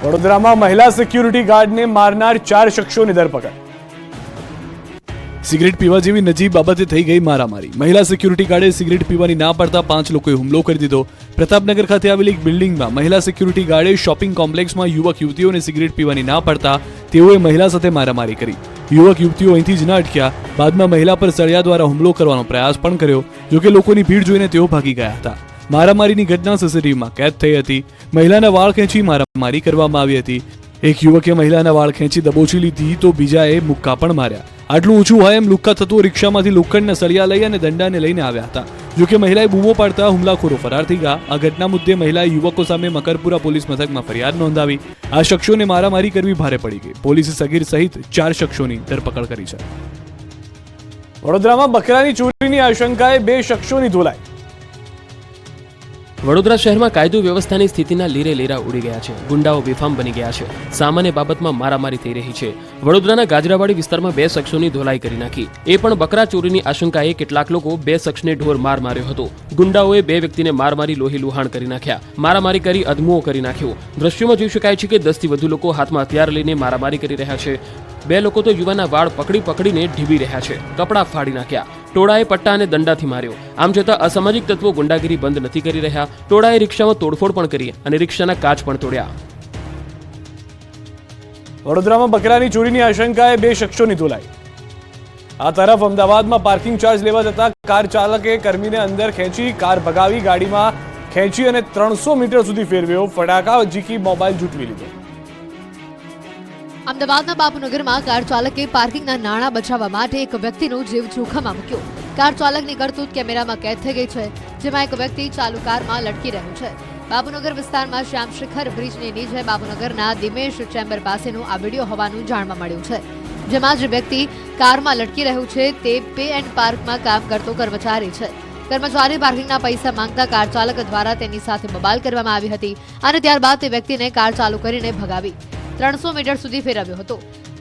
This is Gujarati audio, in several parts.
વડોદરામાં મહિલા સિક્યુરિટી ગાર્ડને મારનાર 4 શખ્સોની ધરપકડ। સિગરેટ પીવા જેવી નજીબ બાબતે થઈ ગઈ મારામારી। મહિલા સિક્યુરિટી ગાર્ડે સિગરેટ પીવાની ના પાડતા 5 લોકોએ હુમલો કરી દીધો। પ્રતાપનગર ખાતે આવેલી એક બિલ્ડિંગમાં મહિલા સિક્યુરિટી ગાર્ડે શોપિંગ કોમ્પ્લેક્સમાં યુવક યુવતીઓને સિગરેટ પીવાની ના પાડતા તેઓએ મહિલા સાથે મારામારી કરી। યુવક યુવતીઓ અહીંથી જ ન અટક્યા, બાદમાં મહિલા પર સળિયા દ્વારા હુમલો કરવાનો પ્રયાસ પણ કર્યો। જોકે લોકોની ભીડ જોઈને તેઓ ભાગી ગયા હતા। મારામારીની ઘટના સીસીટીવીમાં કેદ થઈ હતી। મહિલાના વાળ ખેંચી મારામારી કરવામાં આવી હતી। એક યુવકે મહિલાના વાળ ખેંચી દબોચી લીધી તો બીજાએ મુક્કા પણ માર્યા। આટલું ઓછું હોય એમ લુક્કા થતું રિક્ષામાંથી લોખંડના સળિયા લઈ અને દંડાને લઈને આવ્યા હતા। જોકે મહિલાએ બૂમો પાડતા હુમલાખોરો ફરાર થઈ ગયા। આ ઘટના મુદ્દે મહિલાએ યુવકો સામે મકરપુરા પોલીસ મથકમાં ફરિયાદ નોંધાવી। આ શખ્સોને મારામારી કરવી ભારે પડી ગઈ। પોલીસે સગીર સહિત 4 શખ્સોની ધરપકડ કરી છે। વડોદરામાં બકરાની ચોરીની આશંકાએ 2 શખ્સોની ધોલાઈ। વડોદરા શહેરમાં કાયદો વ્યવસ્થાની સ્થિતિના લીરે લીરા ઉડી ગયા છે। ગુંડાઓ બેફામ બની ગયા છે। સામાન્ય બાબતમાં મારામારી થઈ રહી છે। વડોદરાના ગાજરાવાડી વિસ્તારમાં 2 શખ્સોની ધોલાઈ કરી નાખી। એ પણ બકરા ચોરીની આશંકાએ કેટલાક લોકો 2 શખ્સને ઢોર માર માર્યો હતો। ગુંડાઓએ 2 વ્યક્તિને માર મારી લોહી લુહાણ કરી નાખ્યા। મારામારી કરી અધમુઓ કરી નાખ્યો। દ્રશ્યોમાં જોઈ શકાય છે કે 10 થી વધુ લોકો હાથમાં હથિયાર લઈને મારામારી કરી રહ્યા છે। 2 લોકો તો યુવાનના વાળ પકડીને ઢીબી રહ્યા છે। કપડાં ફાડી નાખ્યા। ટોળાએ પટ્ટા અને દંડાથી માર્યો। આમ છતાં અસામાજિક તત્વો ગુંડાગીરી બંધ નથી કરી રહ્યા। ટોળાએ રિક્ષામાં તોડફોડ પણ કરી અને રિક્ષાના કાચ પણ તોડ્યા। વડોદરામાં બકરાની ચોરીની આશંકાએ 2 શખ્સોની ધોલાઈ। આ તરફ અમદાવાદમાં પાર્કિંગ ચાર્જ લેવા જતા કાર ચાલકે કર્મીને અંદર ખેંચી કાર ભગાવી ગાડીમાં ખેંચી અને 300 મીટર સુધી ફેરવ્યો। ફટાકા ઝીકી મોબાઈલ ઝૂંટવી લીધો। અમદાવાદના બાપુનગરમાં કાર ચાલકે પાર્કિંગના નાણાં બચાવવા માટે એક વ્યક્તિનો જીવ જોખમમાં મૂક્યો। કાર ચાલકની કરતૂત કેમેરામાં કેદ થઈ ગઈ છે, જેમાં એક વ્યક્તિ ચાલુ કારમાં લટકી રહ્યો છે। બાપુનગર વિસ્તારમાં શ્યામ શિખર બ્રિજની નીચે બાપુનગરના દિમેશ ચેમ્બર પાસેનો આ વિડીયો હોવાનું જાણવા મળ્યું છે, જેમાં જે વ્યક્તિ કારમાં લટકી રહ્યો છે તે પે એન્ડ પાર્કમાં કામ કરતો કર્મચારી છે। કર્મચારી પાર્કિંગના પૈસા માંગતા કાર ચાલક દ્વારા તેની સાથે બબાલ કરવામાં આવી હતી અને ત્યારબાદ તે વ્યક્તિને કાર ચાલુ કરીને ભગાવી 300 મીટર સુધી ફેરવ્યો હતો।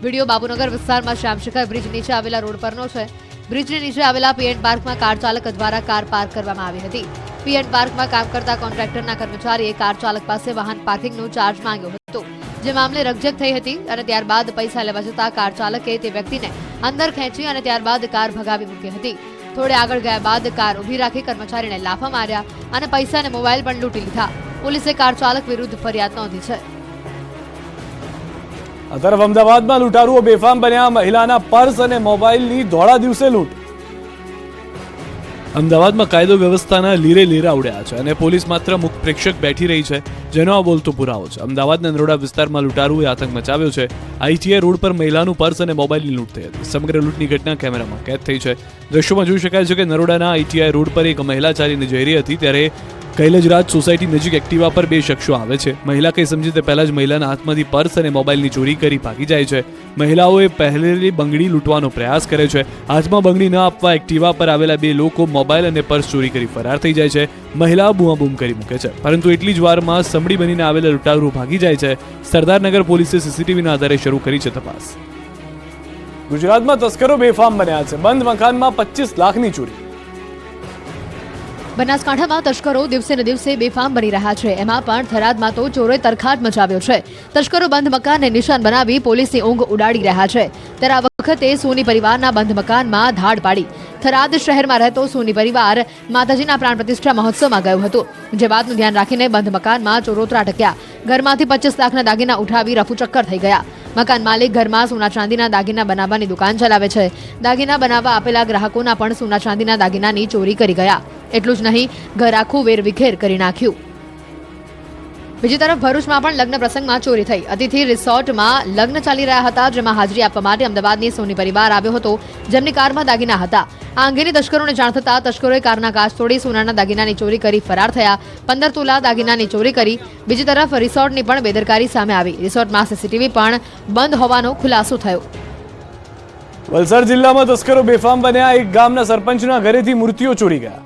વિડીયો બાપુનગર વિસ્તારમાં શ્યામશિખર બ્રિજ નીચે આવેલા રોડ પરનો છે। બ્રિજની નીચે આવેલા પી એન્ડ પાર્કમાં કાર ચાલક દ્વારા કાર પાર્ક કરવામાં આવી હતી। પી એન્ડ પાર્કમાં કામ કરતા કોન્ટ્રાક્ટરના કર્મચારીએ કાર ચાલક પાસે વાહન પાર્કિંગનો ચાર્જ માંગ્યો હતો, જે મામલે રકઝક થઈ હતી અને ત્યારબાદ પૈસા લેવા જતા કાર ચાલકે તે વ્યક્તિને અંદર ખેંચી અને ત્યારબાદ કાર ભગાવી મૂકી હતી। થોડે આગળ ગયા બાદ કાર ઊભી રાખી કર્મચારીને લાફા માર્યા અને પૈસા અને મોબાઈલ પણ લૂંટી લીધા। પોલીસે કાર ચાલક વિરુદ્ધ ફરિયાદ નોંધી છે। આ તરફ અમદાવાદમાં લૂંટારુઓ બેફામ બન્યા। મહિલાના પર્સ અને મોબાઈલની ધોળા દિવસે લૂંટ। અમદાવાદમાં કાયદો વ્યવસ્થાના લીરે લીરા ઉડ્યા છે અને પોલીસ માત્ર મુખ પ્રેક્ષક બેઠી રહી છે, જેનો આ બોલતો પુરાવો છે। અમદાવાદના નરોડા વિસ્તારમાં લૂંટારુઓએ આતંક મચાવ્યો છે। આઈટીઆઈ રોડ પર મહિલાનું પર્સ અને મોબાઈલની લૂંટ થઈ હતી। સમગ્ર લૂંટની ઘટના કેમેરામાં કેદ થઈ છે। દ્રશ્યોમાં જોઈ શકાય છે કે નરોડાના આઈટીઆઈ રોડ પર એક મહિલા ચાલીને જઈ રહી હતી, ત્યારે કૈલજરાજ સોસાયટી નજીક એક્ટિવા પર 2 શખ્સો આવે છે। મહિલા કંઈ સમજી તે પહેલા જ મહિલાના હાથમાંથી પર્સ અને મોબાઈલની ચોરી કરી ભાગી જાય છે। મહિલાઓએ પહેરેલી બંગડી લૂંટવાનો પ્રયાસ કરે છે। હાથમાં બંગડી ન આપવા એક્ટિવા પર આવેલા 2 લોકો મોબાઈલ અને પર્સ ચોરી કરી ફરાર થઈ જાય છે। મહિલા બૂમાબૂમ કરી મૂકે છે, પરંતુ એટલી જ વારમાં સમડી બનીને આવેલા લૂંટારૂ ભાગી જાય છે। સરદારનગર પોલીસે સીસીટીવીના આધારે શરૂ કરી છે તપાસ। ગુજરાતમાં તસ્કરો બેફામ બન્યા છે। બંધ મકાનમાં 25 લાખની ચોરી। બનાસકાંઠામાં તસ્કરો દિવસે ને દિવસે બેફામ બની રહ્યા છે। એમાં પણ થરાદમાં તો ચોરોએ તરખાટ મચાવ્યો છે। તસ્કરો બંધ મકાનને નિશાન બનાવી પોલીસની ઊંઘ ઉડાડી રહ્યા છે। ત્યારે આ વખતે સોની પરિવારના બંધ મકાનમાં ધાડ પાડી થરાદ શહેરમાં રહેતો સોની પરિવાર માતાજીના પ્રાણ પ્રતિષ્ઠા મહોત્સવમાં ગયો હતો, જે વાતનું ધ્યાન રાખીને બંધ મકાનમાં ચોરો ત્રાટક્યા। ઘરમાંથી 25 લાખના દાગીના ઉઠાવી રફુચક્કર થઈ ગયા। મકાન માલિક ઘરમાં સોના ચાંદીના દાગીના બનાવવાની દુકાન ચલાવે છે। દાગીના બનાવવા આપેલા ગ્રાહકોના પણ સોના ચાંદીના દાગીનાની ચોરી કરી ગયા। એટલું જ નહીં, ઘર આખું વેરવિખેર કરી નાખ્યું। બીજી તરફ ભરૂચમાં પણ લગ્ન પ્રસંગમાં ચોરી થઈ। અતિથિ રિસોર્ટમાં લગ્ન ચાલી રહ્યા હતા, જેમાં હાજરી આપવા માટે અમદાવાદની સોની પરિવાર આવ્યો હતો, જેમની કારમાં દાગીના હતા। આ અંગેની તસ્કરોને જાણ થતાં તસ્કરોએ કારના કાચ તોડી સોનાના દાગીનાની ચોરી કરી ફરાર થયા। 15 તોલા દાગીનાની ચોરી કરી। બીજી તરફ રિસોર્ટની પણ બેદરકારી સામે આવી। રિસોર્ટમાં સીસીટીવી પણ બંધ હોવાનો ખુલાસો થયો। વલસાડ જિલ્લામાં તસ્કરો બેફામ બન્યા। એક ગામના સરપંચના ઘરેથી મૂર્તિઓ ચોરી ગયા।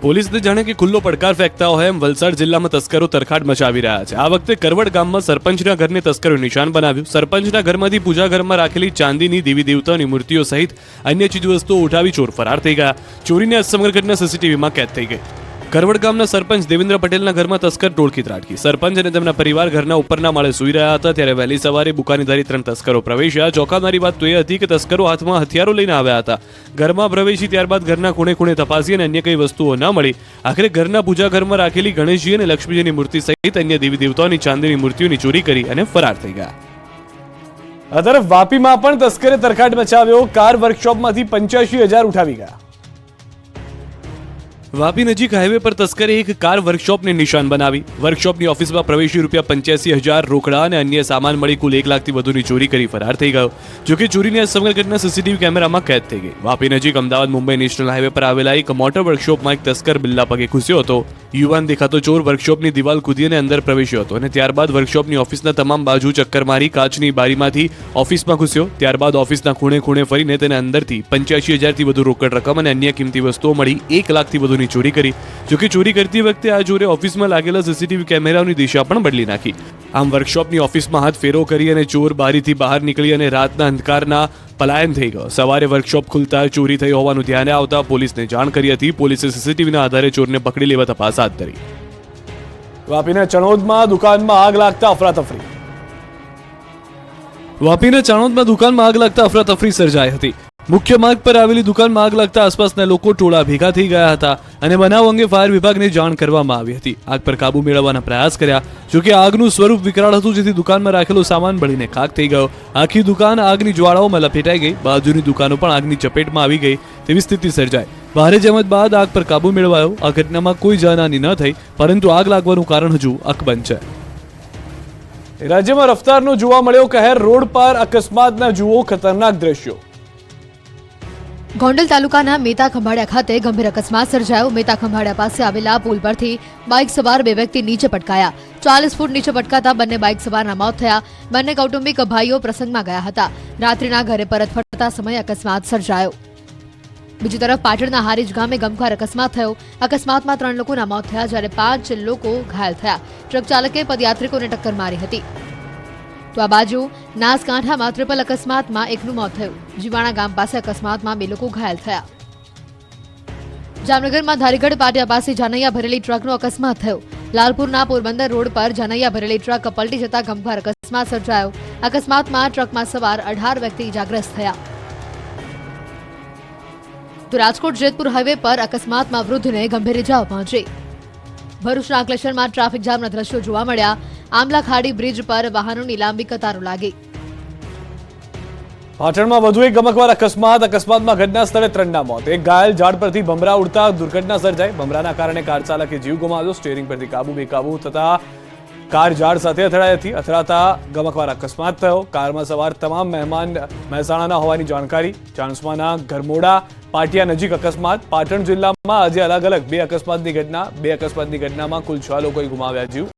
પોલીસને જાણે કે ખુલ્લો પડકાર ફેંકતા હોય એમ વલસાડ જિલ્લામાં તસ્કરો તરખાટ મચાવી રહ્યા છે। આ વખતે કરવડ ગામમાં સરપંચના ઘરને તસ્કરોએ નિશાન બનાવ્યું। સરપંચના ઘરમાંથી પૂજા ઘરમાં રાખેલી ચાંદીની દેવી દેવતાની મૂર્તિઓ સહિત અન્ય ચીજવસ્તુઓ ઉઠાવી ચોર ફરાર થઈ ગયા। ચોરીની આ સમગ્ર ઘટના સીસીટીવીમાં કેદ થઈ ગઈ। કરવડ ગામના સરપંચ દેવેન્દ્ર પટેલના ઘરમાં તસ્કર ટોળકી ત્રાટકી. સરપંચ અને તેમના પરિવાર ઘરના ઉપરના માળે સૂઈ રહ્યા હતા ત્યારે વહેલી સવારે બુકાનીધારી 3 તસ્કરો પ્રવેશ્યા. ચોંકાવનારી વાત તો એ હતી કે તસ્કરો હાથમાં હથિયારો લઈને આવ્યા હતા. ઘરમાં પ્રવેશી ત્યારબાદ ઘરના ખૂણે ખૂણે તપાસી અને અન્ય કઈ વસ્તુઓ ન મળી. આખરે ઘરના પૂજા ઘરમાં રાખેલી ગણેશજી અને લક્ષ્મીજીની મૂર્તિ સહિત અન્ય દેવી દેવતાઓની ચાંદીની મૂર્તિઓની ચોરી કરી અને ફરાર થઈ ગયા. આ તરફ વાપીમાં પણ તસ્કરે તરખાટ મચાવ્યો. કાર વર્કશોપમાંથી 85,000 ઉઠાવી ગયા. વાપી નજીક હાઈવે પર તસ્કરે એક કાર વર્કશોપને નિશાન બનાવી. વર્કશોપની ઓફિસમાં પ્રવેશી ₹85,000 રોકડા અને અન્ય સામાન મળી કુલ 1 લાખથી વધુની ચોરી કરી ફરાર થઈ ગયો. જોકે ચોરીની આ સમગ્ર ઘટના સીસીટીવી કેમેરામાં કેદ થઈ ગઈ. વાપી નજીક અમદાવાદ મુંબઈ નેશનલ હાઈવે પર આવેલા એક મોટર વર્કશોપમાં એક તસ્કર બિલ્લા પગે ઘૂસ્યો હતો. યુવાન દેખાતો ચોર વર્કશોપની દિવાલ કૂદી અને અંદર પ્રવેશ્યો હતો અને ત્યારબાદ વર્કશોપની ઓફિસના તમામ બાજુ ચક્કર મારી કાચની બારીમાંથી ઓફિસમાં ઘૂસ્યો. ત્યારબાદ ઓફિસના ખૂણે ખૂણે ફરીને તેને અંદરથી 85,000 થી વધુ રોકડ રકમ અને અન્ય કિંમતી વસ્તુઓ મળી 1 લાખથી વધુની ચોરી કરી. જોકે ચોરી કરતી વખતે આ ચોરે ઓફિસમાં લાગેલા સીસીટીવી કેમેરાની દિશા પણ બદલી નાખી. આમ વર્કશોપની ઓફિસમાં હાથ ફેરો કરી અને ચોર બારીથી બહાર નીકળી અને રાતના અંધકારના પલાયન થઈ ગયો. સવારે વર્કશોપ ખુલતા ચોરી થઈ હોવાનું ધ્યાને આવતા પોલીસને જાણ કરી હતી. પોલીસે સીસીટીવીના આધારે ચોરને પકડી લેવા તપાસ હાથ ધરી. વાપીના ચણોદમાં દુકાનમાં આગ લાગતા અફરાતફરી. વાપીના ચણોદમાં દુકાનમાં આગ લાગતા અફરાતફરી સર્જાઈ હતી. મુખ્ય માર્ગ પર આવેલી દુકાનમાં આગ લાગતા આસપાસના લોકો ટોળા ભેગા થઈ ગયા હતા અને બનાવ અંગે ફાયર વિભાગને જાણ કરવામાં આવી હતી. આગ પર કાબુ મેળવવાના પ્રયાસ કર્યા. જોકે આગનું સ્વરૂપ વિકરાળ હતું જેથી દુકાનમાં રાખેલો સામાન બળીને ખાક થઈ ગયો. આખી દુકાન આગની જ્વાળાઓમાં લપેટાઈ ગઈ. બાજુની દુકાનો પણ આગની ચપેટમાં આવી ગઈ તેવી સ્થિતિ સર્જાઈ. ભારે જહેમત બાદ આગ પર કાબુ મેળવાયો. આ ઘટનામાં કોઈ જાનહાની ન થઈ પરંતુ આગ લાગવાનું કારણ હજુ અકબંધ છે. રાજ્યમાં રફતારનો જોવા મળ્યો કહેર. રોડ પર અકસ્માતના જુઓ ખતરનાક દ્રશ્યો. ગોંડલ તાલુકાના મેતા ખંભાળિયા ખાતે ગંભીર અકસ્માત સર્જાયો. મેતા ખંભાળિયા પાસે આવેલા પુલ પરથી બાઇક સવાર 2 વ્યક્તિ નીચે પટકાયા. 40 ફૂટ નીચે પટકાતા બંને બાઇક સવારના મોત થયા. બંને કૌટુંબિક ભાઈઓ પ્રસંગમાં ગયા હતા. રાત્રિના ઘરે પરત ફરતા સમયે અકસ્માત સર્જાયો. બીજી તરફ પાટણના હારીજ ગામે ગમખ્વાર અકસ્માત થયો. અકસ્માતમાં 3 લોકોના મોત થયા જ્યારે 5 લોકો ઘાયલ થયા. ટ્રક ચાલકે પદયાત્રિકોને ટક્કર મારી હતી. તો આ બાજુ નાસકાંઠામાં ટ્રિપલ અકસ્માતમાં એકનું મોત થયું. જીવાણા ગામ પાસે અકસ્માતમાં 2 લોકો ઘાયલ થયા. જામનગરમાં ધારીગઢ પાટિયા પાસે જાનૈયા ભરેલી ટ્રકનો અકસ્માત થયો. લાલપુરના પોરબંદર રોડ પર જાનૈયા ભરેલી ટ્રક પલટી જતા ગમખ્વાર અકસ્માત સર્જાયો. અકસ્માતમાં ટ્રકમાં સવાર 18 વ્યક્તિ ઇજાગ્રસ્ત થયા. તો રાજકોટ જેતપુર હાઈવે પર અકસ્માતમાં વૃદ્ધને ગંભીર ઇજાઓ પહોંચી. ભરૂચના અંકલેશ્વરમાં ટ્રાફિક જામના દ્રશ્યો જોવા મળ્યા. આમલા ખાડી બ્રિજ પર વાહનોની લાંબી કતારો લાગી. પાટણમાં વધુ એક ગમખ્વાર અકસ્માતમાં ઘટના સ્થળે 3ના મોત. એક ઘાયલ. ઝાડ પરથી ભમરા ઉડતા દુર્ઘટના સર્જાઈ. ભમરાના કારણે કાર ચાલકે જીવ ગુમાવ્યો. સ્ટીયરિંગ પરથી બેકાબુ થતા કાર ઝાડ સાથે અથડાઈ હતી. અથડાતા ગમખ્વાર અકસ્માત થયો. કારમાં સવાર તમામ મહેમાન મહેસાણાના હોવાની જાણકારી. ચાણસ્માના ગરમોડા પાટિયા નજીક અકસ્માત. પાટણ જિલ્લામાં આજે અલગ અલગ 2 અકસ્માતની ઘટના. 2 અકસ્માતની ઘટનામાં કુલ 6 લોકોએ ગુમાવ્યા જીવ.